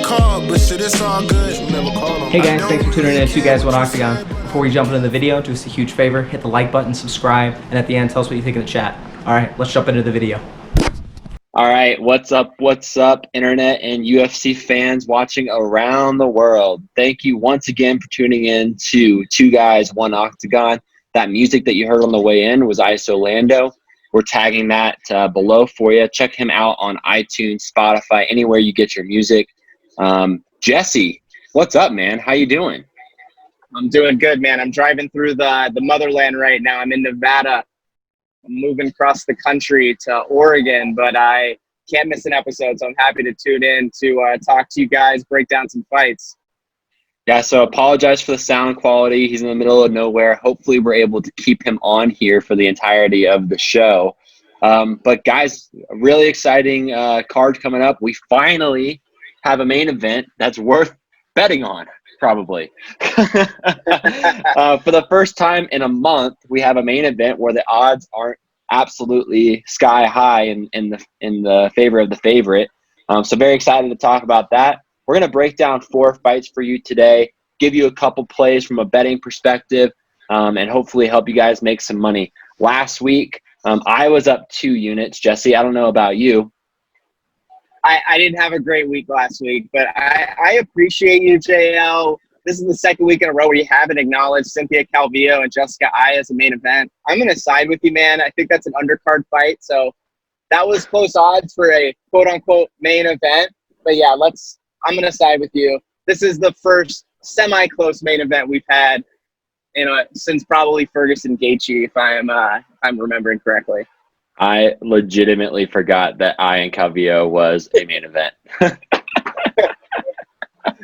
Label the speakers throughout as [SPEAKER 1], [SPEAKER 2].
[SPEAKER 1] called, but shit, it's all good. You never called on.
[SPEAKER 2] Hey guys, thanks for tuning in to 2 Guys 1 Octagon. Before we jump into the video, do us a huge favor, hit the like button, subscribe, and at the end, tell us what you think in the chat. Alright, let's jump into the video.
[SPEAKER 3] All right, what's up, internet and UFC fans watching around the world? Thank you once again for tuning in to 2 Guys 1 Octagon. That music that you heard on the way in was Isolando. We're tagging that below for you. Check him out on iTunes, Spotify, anywhere you get your music. Jesse, what's up, man? How you doing?
[SPEAKER 4] I'm doing good, man. I'm driving through the motherland right now. I'm in Nevada. I'm moving across the country to Oregon, but I can't miss an episode, so I'm happy to tune in to talk to you guys, break down some fights.
[SPEAKER 3] Yeah, so apologize for the sound quality. He's in the middle of nowhere. Hopefully we're able to keep him on here for the entirety of the show. But guys, really exciting card coming up. We finally have a main event that's worth betting on, probably. For the first time in a month, we have a main event where the odds aren't absolutely sky high in the favor of the favorite. So very excited to talk about that. We're going to break down 4 fights for you today, give you a couple plays from a betting perspective, and hopefully help you guys make some money. Last week, I was up 2 units. Jesse, I don't know about you.
[SPEAKER 4] I didn't have a great week last week, but I appreciate you, JL. This is the second week in a row where you haven't acknowledged Cynthia Calvillo and Jessica Eye as a main event. I'm going to side with you, man. I think that's an undercard fight, so that was close odds for a quote-unquote main event. But yeah, I'm going to side with you. This is the first semi-close main event we've had, since probably Ferguson Gaethje, if I'm remembering correctly.
[SPEAKER 3] I legitimately forgot that Eye and Calvillo was a main event.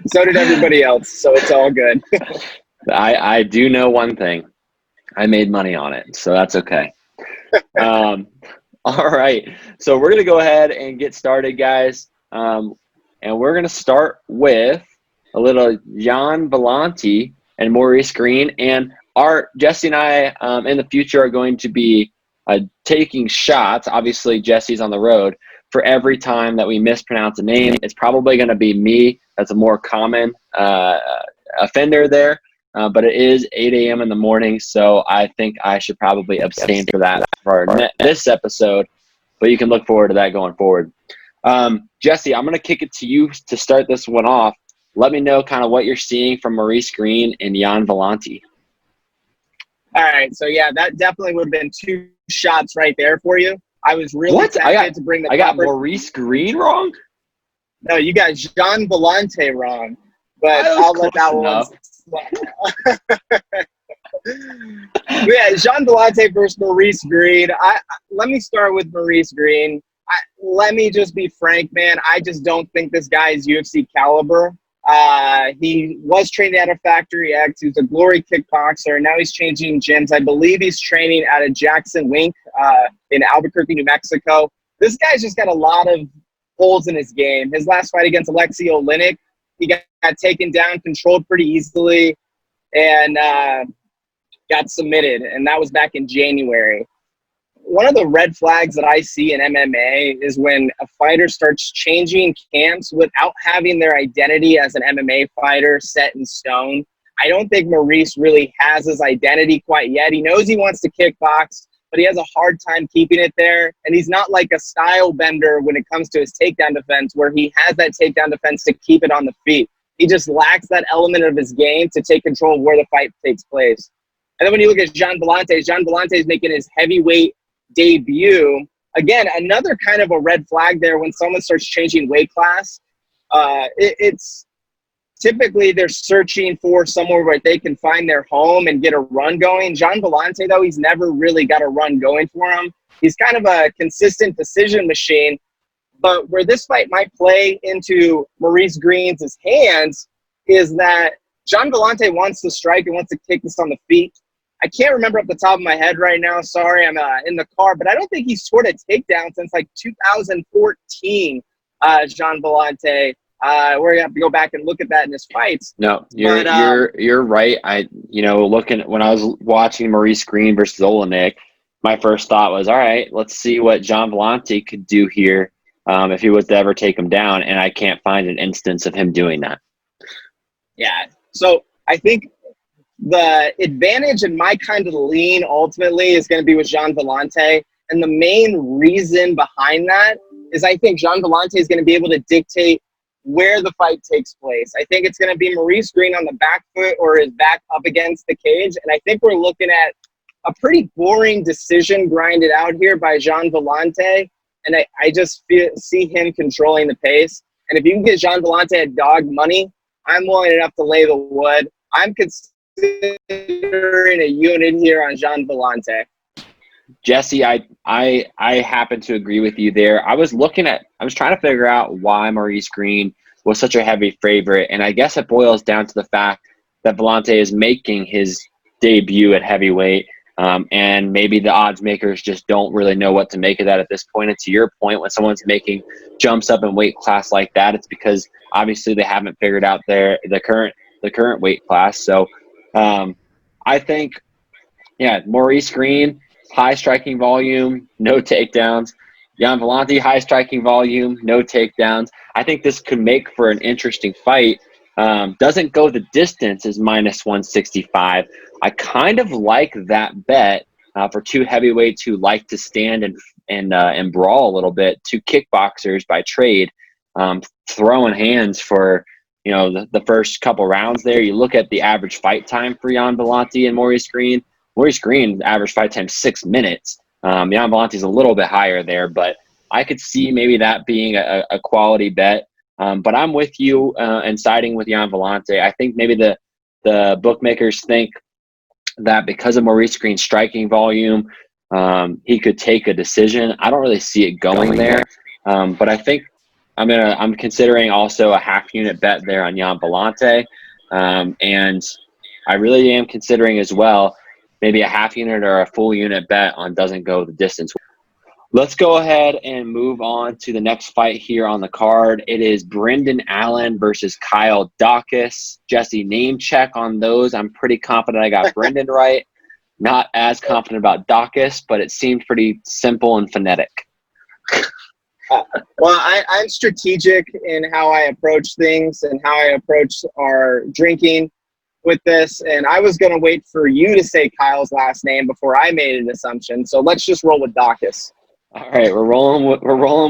[SPEAKER 4] So did everybody else, so it's all good.
[SPEAKER 3] I do know one thing. I made money on it, so that's okay. All right, so we're going to go ahead and get started, guys. And we're going to start with a little Jan Vellante and Maurice Green. And Jesse and I in the future are going to be taking shots. Obviously, Jesse's on the road. For every time that we mispronounce a name, it's probably going to be me. That's a more common offender there. But it is 8 a.m. in the morning, so I think I should probably abstain for that for this episode. But you can look forward to that going forward. Jesse, I'm going to kick it to you to start this one off. Let me know kind of what you're seeing from Maurice Green and Jan Vellante.
[SPEAKER 4] All right, so yeah, that definitely would have been 2 shots right there for you. I was really excited to bring the
[SPEAKER 3] I got Maurice Green wrong?
[SPEAKER 4] No, you got Jan Vellante wrong, but I'll let that one slide. Yeah, Jan Vellante versus Maurice Green. Let me start with Maurice Green. Let me just be frank, man. I just don't think this guy is UFC caliber. He was trained at a Factory X. He was a glory kickboxer. Now he's changing gyms. I believe he's training at a Jackson Wink in Albuquerque, New Mexico. This guy's just got a lot of holes in his game. His last fight against Alexei Oleinik, he got taken down, controlled pretty easily, and got submitted. And that was back in January. One of the red flags that I see in MMA is when a fighter starts changing camps without having their identity as an MMA fighter set in stone. I don't think Maurice really has his identity quite yet. He knows he wants to kickbox, but he has a hard time keeping it there. And he's not like a style bender when it comes to his takedown defense, where he has that takedown defense to keep it on the feet. He just lacks that element of his game to take control of where the fight takes place. And then when you look at Jan Vellante is making his heavyweight debut. Again, another kind of a red flag there when someone starts changing weight class. It's typically they're searching for somewhere where they can find their home and get a run going. Jan Vellante, though, he's never really got a run going for him. He's kind of a consistent decision machine. But where this fight might play into Maurice Green's hands is that Jan Vellante wants to strike and wants to kick this on the feet. I can't remember off the top of my head right now. Sorry, I'm in the car. But I don't think he's scored a takedown since like 2014, Jan Vellante. We're going to have to go back and look at that in his fights.
[SPEAKER 3] No, you're right. Looking when I was watching Maurice Green versus Oleinik, my first thought was, all right, let's see what Jan Vellante could do here if he was to ever take him down, and I can't find an instance of him doing that.
[SPEAKER 4] Yeah. So I think the advantage and my kind of lean ultimately is going to be with Jean Vellante. And the main reason behind that is I think Jean Vellante is going to be able to dictate where the fight takes place. I think it's going to be Maurice Green on the back foot or his back up against the cage. And I think we're looking at a pretty boring decision grinded out here by Jean Vellante. And I just see him controlling the pace. And if you can get Jean Vellante at dog money, I'm willing enough to lay the wood. I'm considering a unit here on Jean Vellante.
[SPEAKER 3] Jesse, I happen to agree with you there. I was trying to figure out why Maurice Green was such a heavy favorite, and I guess it boils down to the fact that Vellante is making his debut at heavyweight, and maybe the odds makers just don't really know what to make of that at this point. And to your point, when someone's making jumps up in weight class like that, it's because obviously they haven't figured out the current weight class. So I think, yeah, Maurice Green, high striking volume, no takedowns. Jan Vellante, high striking volume, no takedowns. I think this could make for an interesting fight. Doesn't go the distance is -165. I kind of like that bet for two heavyweights who like to stand and brawl a little bit. Two kickboxers by trade, throwing hands for the first couple rounds there. You look at the average fight time for Jan Vellante and Maurice Green. Maurice Green, average fight time 6 minutes. Jan Vellante's a little bit higher there, but I could see maybe that being a quality bet. But I'm with you and siding with Jan Vellante. I think maybe the bookmakers think that because of Maurice Green's striking volume, he could take a decision. I don't really see it going there. But I think I'm considering also a half unit bet there on Jan Vellante. And I really am considering as well maybe a half unit or a full unit bet on doesn't go the distance. Let's go ahead and move on to the next fight here on the card. It is Brendan Allen versus Kyle Daukaus. Jesse, name check on those. I'm pretty confident I got Brendan right. Not as confident about Daukaus, but it seemed pretty simple and phonetic.
[SPEAKER 4] Well, I'm strategic in how I approach things and how I approach our drinking with this, and I was going to wait for you to say Kyle's last name before I made an assumption. So let's just roll with Daukaus.
[SPEAKER 3] All right, we're rolling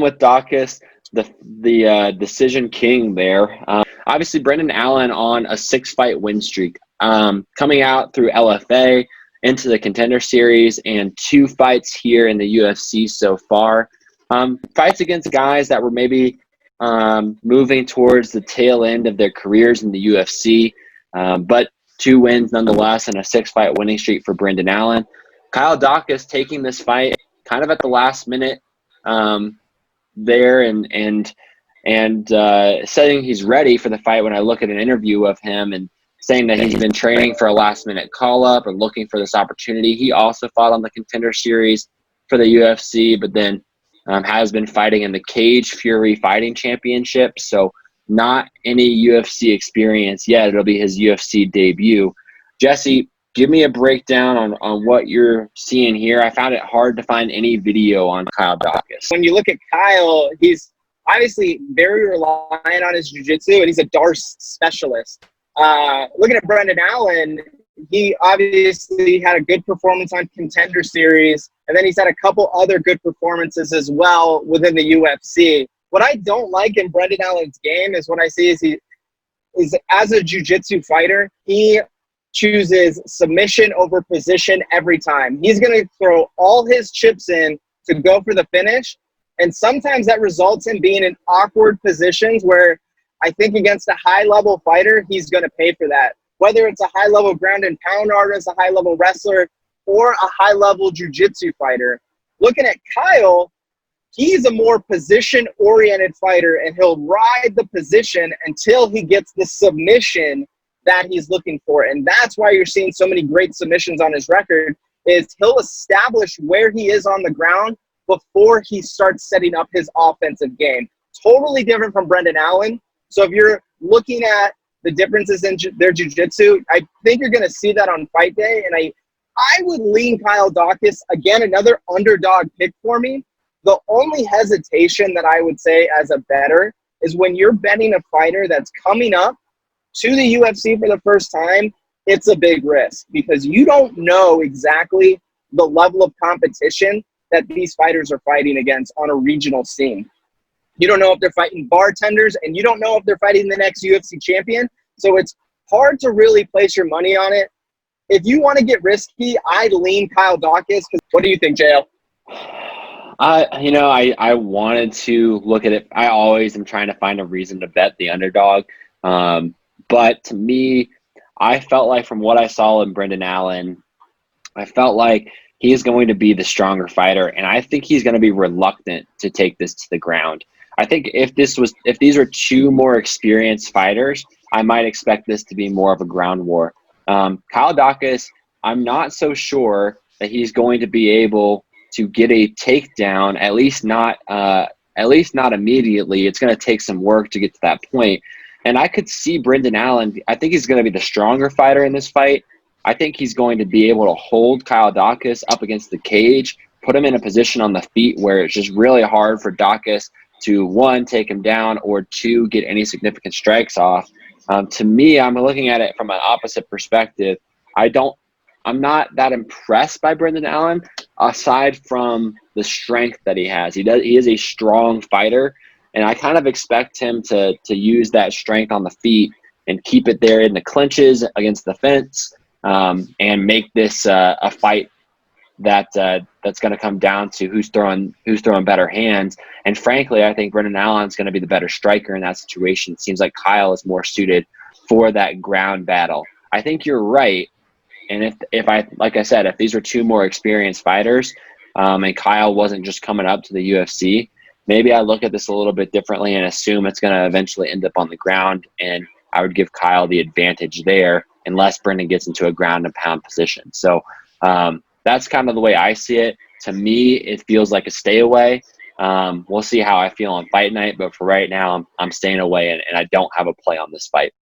[SPEAKER 3] with Daukaus, the decision king there. Obviously, Brendan Allen on a 6-fight win streak, coming out through LFA into the Contender Series and 2 fights here in the UFC so far. Fights against guys that were maybe moving towards the tail end of their careers in the UFC. But 2 wins nonetheless and a 6-fight winning streak for Brendan Allen. Kyle Daukaus taking this fight kind of at the last minute there and saying he's ready for the fight when I look at an interview of him and saying that he's been training for a last-minute call-up and looking for this opportunity. He also fought on the Contender Series for the UFC, but then has been fighting in the Cage Fury Fighting Championship. So not any UFC experience yet. It'll be his UFC debut. Jesse, give me a breakdown on what you're seeing here. I found it hard to find any video on Kyle Daukaus.
[SPEAKER 4] When you look at Kyle, he's obviously very reliant on his jiu-jitsu, and he's a Darce specialist. Looking at Brendan Allen, he obviously had a good performance on Contender Series, and then he's had a couple other good performances as well within the UFC. What I don't like in Brendan Allen's game is what I see is he is as a jiu-jitsu fighter, he chooses submission over position every time. He's going to throw all his chips in to go for the finish, and sometimes that results in being in awkward positions where I think against a high-level fighter, he's going to pay for that. Whether it's a high-level ground and pound artist, a high-level wrestler, or a high-level jiu-jitsu fighter. Looking at Kyle, he's a more position-oriented fighter, and he'll ride the position until he gets the submission that he's looking for. And that's why you're seeing so many great submissions on his record, is he'll establish where he is on the ground before he starts setting up his offensive game. Totally different from Brendan Allen. So if you're looking at the differences in their jiu-jitsu, I think you're going to see that on fight day. And I would lean Kyle Daukaus. Again, another underdog pick for me. The only hesitation that I would say as a bettor is when you're betting a fighter that's coming up to the UFC for the first time, it's a big risk because you don't know exactly the level of competition that these fighters are fighting against on a regional scene. You don't know if they're fighting bartenders, and you don't know if they're fighting the next UFC champion. So it's hard to really place your money on it. If you want to get risky, I'd lean Kyle Dawkins. What do you think, JL?
[SPEAKER 3] I wanted to look at it. I always am trying to find a reason to bet the underdog. But to me, I felt like from what I saw in Brendan Allen, I felt like he is going to be the stronger fighter, and I think he's going to be reluctant to take this to the ground. I think if these were two more experienced fighters, I might expect this to be more of a ground war. Kyle Dawkins, I'm not so sure that he's going to be able to get a takedown, at least not immediately. It's going to take some work to get to that point. And I could see Brendan Allen. I think he's going to be the stronger fighter in this fight. I think he's going to be able to hold Kyle Dawkins up against the cage, put him in a position on the feet where it's just really hard for Dawkins to, one, take him down, or two, get any significant strikes off. To me, I'm looking at it from an opposite perspective. I'm not that impressed by Brendan Allen, aside from the strength that he has. He is a strong fighter, and I kind of expect him to use that strength on the feet and keep it there in the clinches against the fence, and make this a fight that's going to come down to who's throwing better hands. And frankly, I think Brendan Allen's going to be the better striker in that situation. It seems like Kyle is more suited for that ground battle. I think you're right. And like I said, if these were two more experienced fighters, and Kyle wasn't just coming up to the UFC, maybe I look at this a little bit differently and assume it's going to eventually end up on the ground, and I would give Kyle the advantage there unless Brendan gets into a ground and pound position. So that's kind of the way I see it. To me, it feels like a stay away. We'll see how I feel on fight night, but for right now, I'm staying away, and I don't have a play on this fight.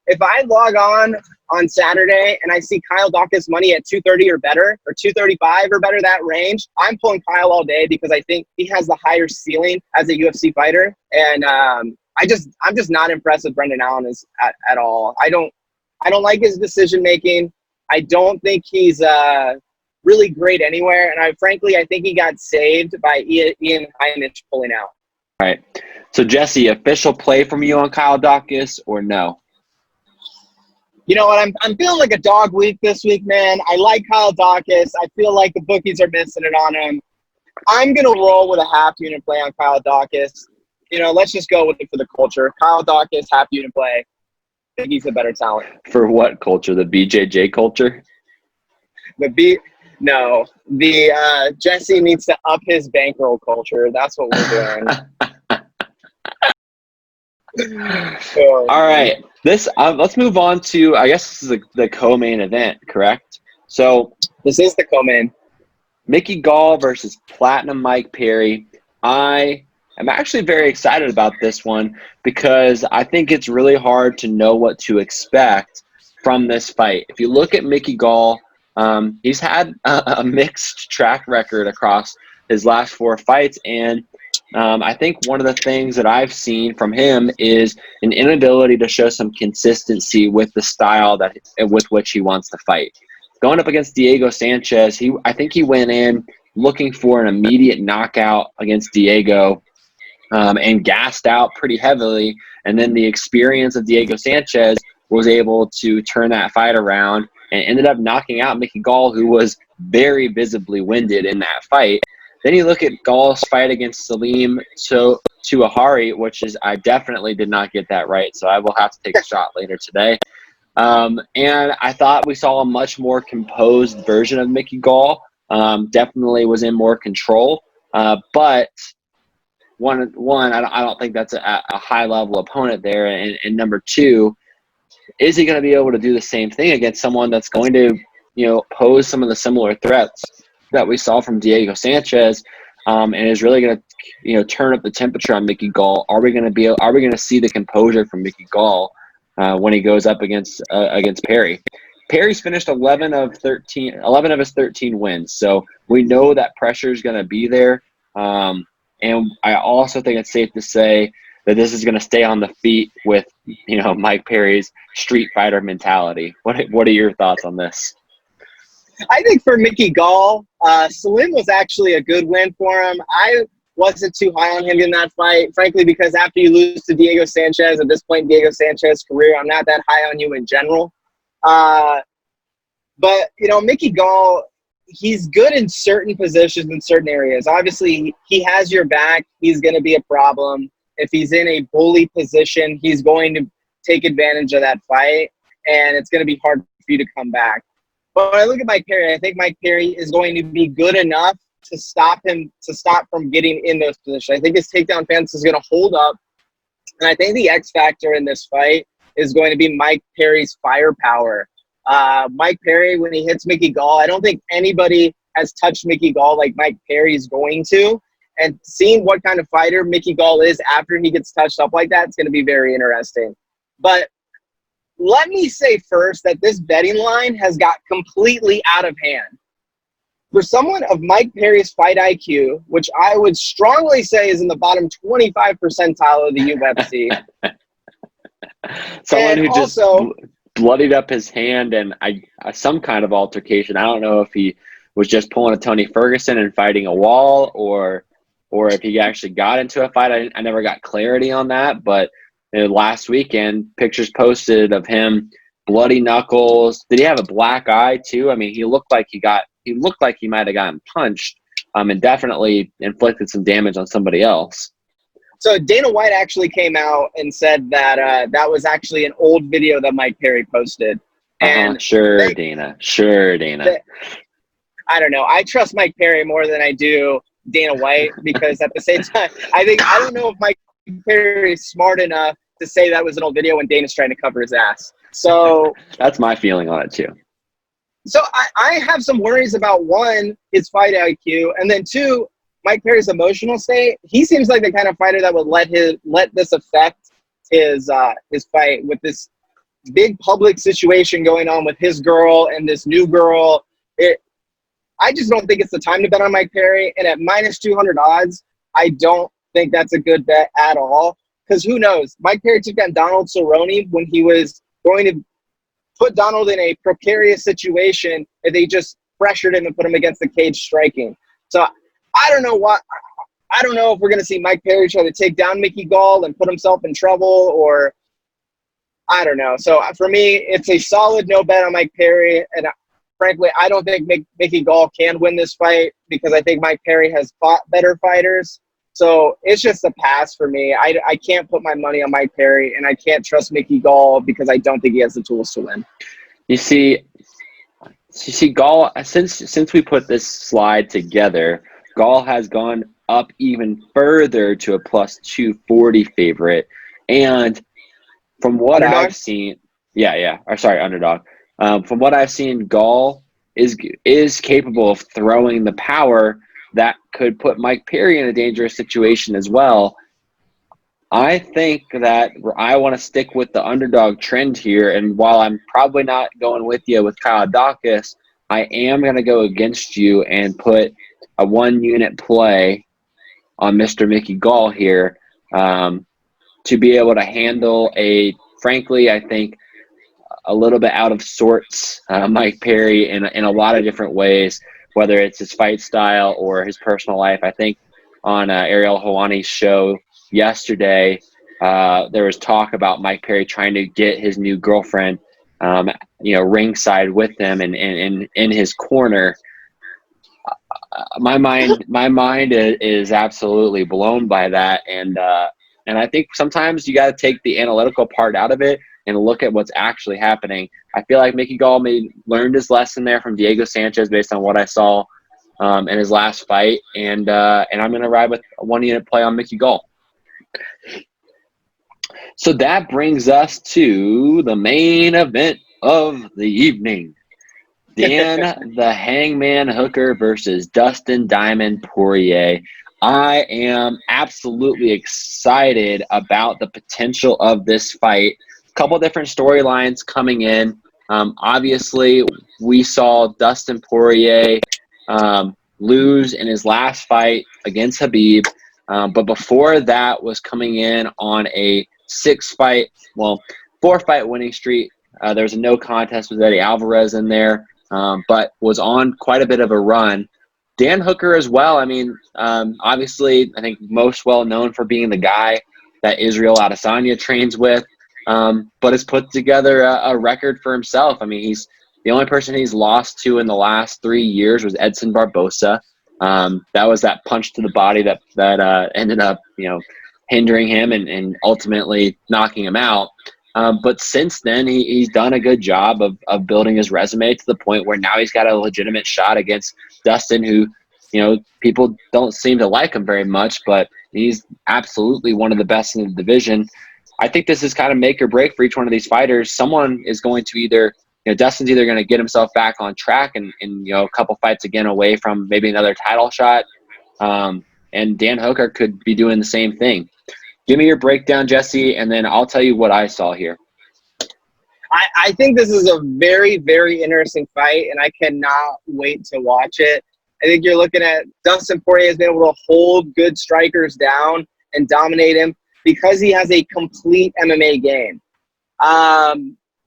[SPEAKER 4] If I log on Saturday and I see Kyle Dawkins money at 230 or better, or 235 or better, that range, I'm pulling Kyle all day because I think he has the higher ceiling as a UFC fighter. And I'm just not impressed with Brendan Allen at all. I don't like his decision making. I don't think he's really great anywhere. And I think he got saved by Ian Heinisch pulling out.
[SPEAKER 3] All right. So Jesse, official play from you on Kyle Dawkins or no?
[SPEAKER 4] You know what? I'm feeling like a dog week this week, man. I like Kyle Dawkins. I feel like the bookies are missing it on him. I'm going to roll with a half unit play on Kyle Dawkins. Let's just go with it for the culture. Kyle Dawkins, half unit play. I think he's a better talent.
[SPEAKER 3] For what culture? The BJJ culture?
[SPEAKER 4] No. The Jesse needs to up his bankroll culture. That's what we're doing.
[SPEAKER 3] All right. Let's move on to, I guess this is the co-main event, correct? So
[SPEAKER 4] this is the co-main.
[SPEAKER 3] Mickey Gall versus Platinum Mike Perry. I am actually very excited about this one because I think it's really hard to know what to expect from this fight. If you look at Mickey Gall, he's had a mixed track record across his last 4 fights, and I think one of the things that I've seen from him is an inability to show some consistency with the style with which he wants to fight. Going up against Diego Sanchez, I think he went in looking for an immediate knockout against Diego, and gassed out pretty heavily. And then the experience of Diego Sanchez was able to turn that fight around and ended up knocking out Mickey Gall, who was very visibly winded in that fight. Then you look at Gall's fight against Salim Tuahari, I definitely did not get that right, so I will have to take a shot later today. And I thought we saw a much more composed version of Mickey Gall. Definitely was in more control. But one, I don't think that's a high-level opponent there. And number two, is he going to be able to do the same thing against someone that's going to, pose some of the similar threats that we saw from Diego Sanchez, and is really going to, turn up the temperature on Mickey Gall? Are we going to see the composure from Mickey Gall when he goes up against Perry? Perry's finished 11 of his 13 wins, so we know that pressure is going to be there. And I also think it's safe to say that this is going to stay on the feet with, Mike Perry's street fighter mentality. What are your thoughts on this?
[SPEAKER 4] I think for Mickey Gall, Salim was actually a good win for him. I wasn't too high on him in that fight, frankly, because after you lose to Diego Sanchez, at this point in Diego Sanchez's career, I'm not that high on you in general. But, Mickey Gall, he's good in certain positions in certain areas. Obviously, he has your back. He's going to be a problem. If he's in a bully position, he's going to take advantage of that fight, and it's going to be hard for you to come back. But when I look at Mike Perry, I think Mike Perry is going to be good enough to stop from getting in those positions. I think his takedown fence is going to hold up. And I think the X factor in this fight is going to be Mike Perry's firepower. Mike Perry, when he hits Mickey Gall, I don't think anybody has touched Mickey Gall like Mike Perry's going to. And seeing what kind of fighter Mickey Gall is after he gets touched up like that, it's going to be very interesting. But let me say first that this betting line has got completely out of hand. For someone of Mike Perry's fight IQ, which I would strongly say is in the bottom 25 percentile of the UFC.
[SPEAKER 3] Someone who also just bloodied up his hand and some kind of altercation. I don't know if he was just pulling a Tony Ferguson and fighting a wall or if he actually got into a fight. I never got clarity on that, but last weekend, pictures posted of him, bloody knuckles. Did he have a black eye too? I mean, he looked like he might have gotten punched, and definitely inflicted some damage on somebody else.
[SPEAKER 4] So Dana White actually came out and said that that was actually an old video that Mike Perry posted. And
[SPEAKER 3] Sure, Dana.
[SPEAKER 4] I don't know. I trust Mike Perry more than I do Dana White, because at the same time, I don't know if Mike Perry is smart enough to say that was an old video when Dana's trying to cover his ass. So
[SPEAKER 3] that's my feeling on it too.
[SPEAKER 4] So I have some worries about, one, his fight IQ, and then two, Mike Perry's emotional state. He seems like the kind of fighter that would let this affect his fight with this big public situation going on with his girl and this new girl. I just don't think it's the time to bet on Mike Perry. And at minus 200 odds, I don't think that's a good bet at all. Because who knows? Mike Perry took down Donald Cerrone when he was going to put Donald in a precarious situation, and they just pressured him and put him against the cage striking. So I don't know if we're going to see Mike Perry try to take down Mickey Gall and put himself in trouble, or I don't know. So for me, it's a solid no bet on Mike Perry. And frankly, I don't think Mickey Gall can win this fight, because I think Mike Perry has fought better fighters. So it's just a pass for me. I can't put my money on Mike Perry, and I can't trust Mickey Gall because I don't think he has the tools to win.
[SPEAKER 3] You see Gall, since we put this slide together, Gall has gone up even further to a plus 240 favorite. And from what
[SPEAKER 4] Underdog?
[SPEAKER 3] I've seen, underdog. From what I've seen, Gall is capable of throwing the power that could put Mike Perry in a dangerous situation as well. I think that I want to stick with the underdog trend here, and while I'm probably not going with you with Kyle Dawkins, I am going to go against you and put a 1-unit play on Mr. Mickey Gall here to be able to handle frankly, I think, a little bit out of sorts Mike Perry in a lot of different ways, whether it's his fight style or his personal life. I think on Ariel Helwani's show yesterday, there was talk about Mike Perry trying to get his new girlfriend, ringside with him and in his corner. My mind is absolutely blown by that, and I think sometimes you got to take the analytical part out of it and look at what's actually happening. I feel like Mickey Gall learned his lesson there from Diego Sanchez based on what I saw in his last fight, and I'm going to ride with a 1-unit play on Mickey Gall. So that brings us to the main event of the evening. Dan the Hangman Hooker versus Dustin Diamond Poirier. I am absolutely excited about the potential of this fight. Couple different storylines coming in. Obviously, we saw Dustin Poirier lose in his last fight against Habib. But before that was coming in on a 4-fight winning streak. There was a no contest with Eddie Alvarez in there, but was on quite a bit of a run. Dan Hooker as well. I mean, obviously, I think most well known for being the guy that Israel Adesanya trains with, but has put together a record for himself. I mean, he's the only person he's lost to in the last 3 years was Edson Barbosa. That was that punch to the body that ended up, hindering him and ultimately knocking him out. But since then, he's done a good job of building his resume to the point where now he's got a legitimate shot against Dustin, who, people don't seem to like him very much, but he's absolutely one of the best in the division. I think this is kind of make or break for each one of these fighters. Someone is going to either, Dustin's either going to get himself back on track and a couple fights again away from maybe another title shot. And Dan Hooker could be doing the same thing. Give me your breakdown, Jesse, and then I'll tell you what I saw here.
[SPEAKER 4] I think this is a very, very interesting fight, and I cannot wait to watch it. I think you're looking at Dustin Poirier has been able to hold good strikers down and dominate him because he has a complete MMA game.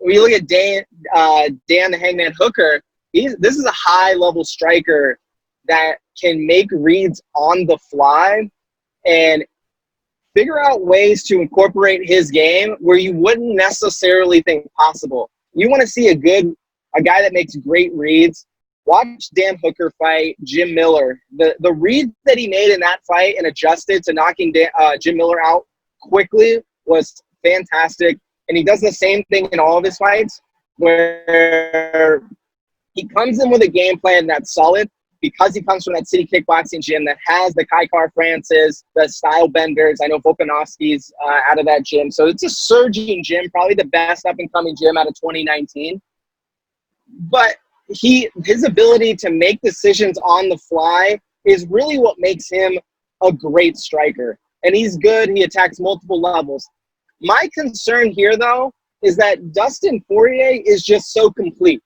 [SPEAKER 4] When you look at Dan the Hangman Hooker, this is a high-level striker that can make reads on the fly and figure out ways to incorporate his game where you wouldn't necessarily think possible. You want to see a guy that makes great reads. Watch Dan Hooker fight Jim Miller. The read that he made in that fight and adjusted to knocking Jim Miller out quickly was fantastic. And he does the same thing in all of his fights where he comes in with a game plan that's solid because he comes from that city kickboxing gym that has the Kaikar Francis, the Style Benders. I know Volkanovski's out of that gym. So it's a surging gym, probably the best up-and-coming gym out of 2019. But his ability to make decisions on the fly is really what makes him a great striker. And he's good. He attacks multiple levels. My concern here, though, is that Dustin Poirier is just so complete.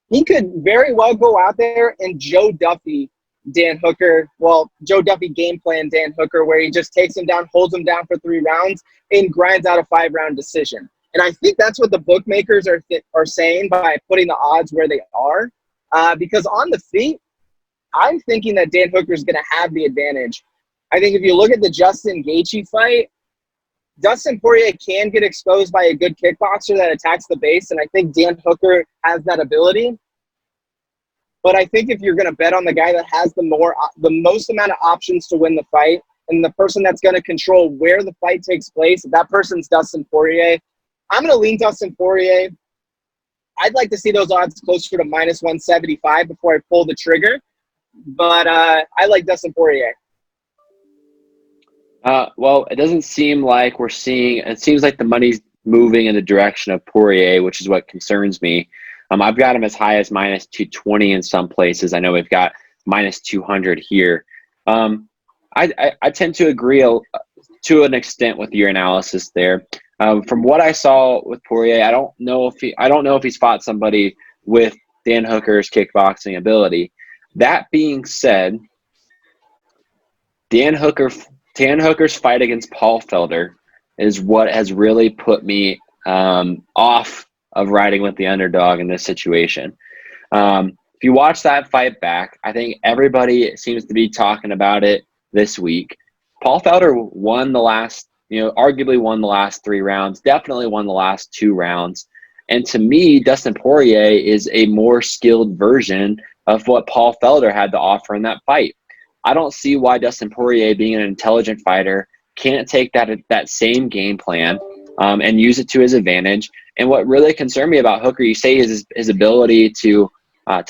[SPEAKER 4] He could very well go out there and Joe Duffy Dan Hooker. Well, Joe Duffy game plan Dan Hooker, where he just takes him down, holds him down for 3 rounds, and grinds out a 5-round decision. And I think that's what the bookmakers are saying by putting the odds where they are. Because on the feet, I'm thinking that Dan Hooker is going to have the advantage. I think if you look at the Justin Gaethje fight, Dustin Poirier can get exposed by a good kickboxer that attacks the base, and I think Dan Hooker has that ability. But I think if you're going to bet on the guy that has the most amount of options to win the fight, and the person that's going to control where the fight takes place, if that person's Dustin Poirier, I'm going to lean Dustin Poirier. I'd like to see those odds closer to minus 175 before I pull the trigger, but I like Dustin Poirier.
[SPEAKER 3] Well, it doesn't seem like we're seeing – it seems like the money's moving in the direction of Poirier, which is what concerns me. I've got him as high as minus 220 in some places. I know we've got minus 200 here. I tend to agree to an extent with your analysis there. From what I saw with Poirier, I don't know if he's fought somebody with Dan Hooker's kickboxing ability. That being said, Dan Hooker's fight against Paul Felder is what has really put me off of riding with the underdog in this situation. If you watch that fight back, I think everybody seems to be talking about it this week. Paul Felder won the last, arguably won the last 3 rounds, definitely won the last 2 rounds. And to me, Dustin Poirier is a more skilled version of what Paul Felder had to offer in that fight. I don't see why Dustin Poirier, being an intelligent fighter, can't take that same game plan and use it to his advantage. And what really concerned me about Hooker, you say, is his ability to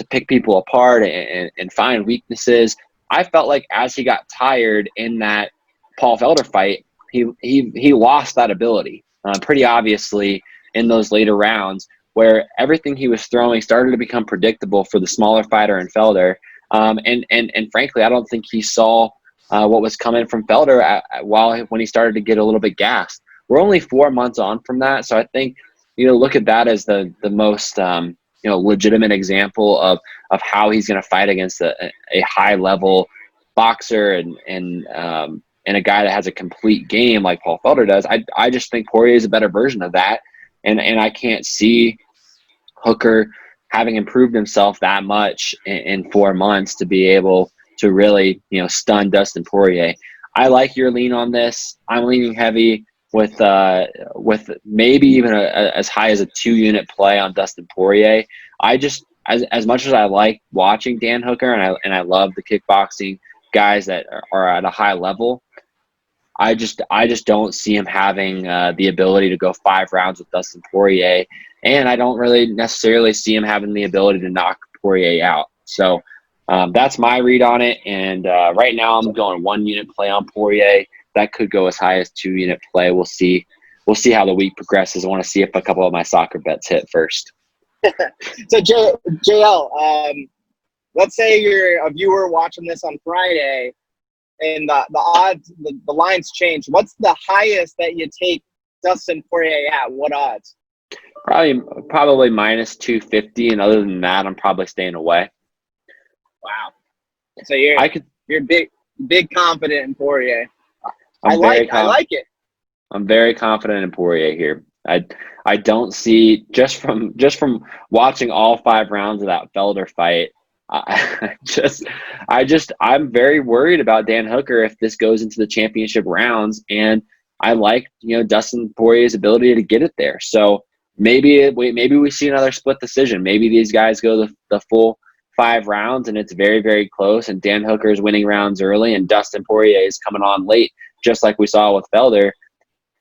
[SPEAKER 3] pick people apart and find weaknesses. I felt like as he got tired in that Paul Felder fight, he lost that ability pretty obviously in those later rounds, where everything he was throwing started to become predictable for the smaller fighter in Felder. And frankly, I don't think he saw what was coming from Felder when he started to get a little bit gassed. We're only 4 months on from that, so I think look at that as the most legitimate example of how he's going to fight against a high level boxer and a guy that has a complete game like Paul Felder does. I just think Poirier is a better version of that, and I can't see Hooker having improved himself that much in 4 months to be able to really stun Dustin Poirier. I like your lean on this. I'm leaning heavy with maybe even as high as a 2-unit play on Dustin Poirier. I just as much as I like watching Dan Hooker and I love the kickboxing guys that are at a high level, I just don't see him having the ability to go 5 rounds with Dustin Poirier, and I don't really necessarily see him having the ability to knock Poirier out. So that's my read on it, and right now I'm going 1-unit play on Poirier. That could go as high as 2-unit play. We'll see how the week progresses. I want to see if a couple of my soccer bets hit first.
[SPEAKER 4] So JL, let's say you're a viewer watching this on Friday, and the odds, the lines change. What's the highest that you take Dustin Poirier at? What odds?
[SPEAKER 3] Probably minus 250, and other than that, I'm probably staying away.
[SPEAKER 4] Wow. So you're big confident in Poirier. I like it.
[SPEAKER 3] I'm very confident in Poirier here. I don't see just from watching all 5 rounds of that Felder fight. I'm very worried about Dan Hooker if this goes into the championship rounds, and I like Dustin Poirier's ability to get it there. So maybe we see another split decision. Maybe these guys go the full 5 rounds and it's very, very close, and Dan Hooker is winning rounds early and Dustin Poirier is coming on late, just like we saw with Felder.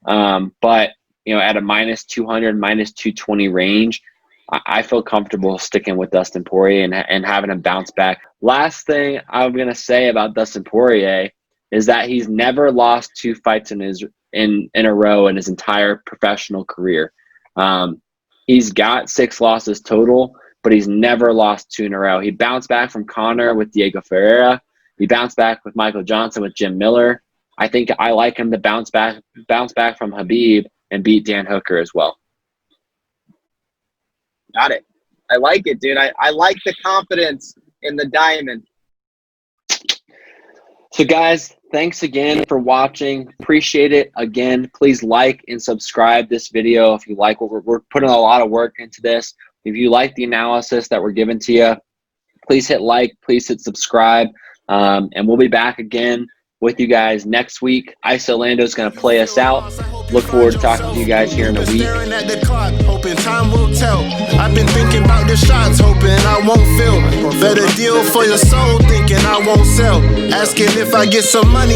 [SPEAKER 3] But at a minus 200, minus 220 range, I feel comfortable sticking with Dustin Poirier and having him bounce back. Last thing I'm going to say about Dustin Poirier is that he's never lost 2 fights in a row in his entire professional career. He's got 6 losses total, but he's never lost 2 in a row. He bounced back from Conor with Diego Ferreira. He bounced back with Michael Johnson with Jim Miller. I think I like him to bounce back from Khabib and beat Dan Hooker as well.
[SPEAKER 4] Got it. I like it, dude. I like the confidence in the diamond.
[SPEAKER 3] So, guys, thanks again for watching. Appreciate it. Again, please like and subscribe this video if you like what we're putting a lot of work into this. If you like the analysis that we're giving to you, please hit like, please hit subscribe, and we'll be back again with you guys next week. Isolando is going to play us out. Look forward to talking to you guys here in a week.
[SPEAKER 1] Staring at the clock, hoping time will tell. I've been thinking about the shots, hoping I won't fail. Better deal for your soul, thinking I won't sell. Asking if I get some money.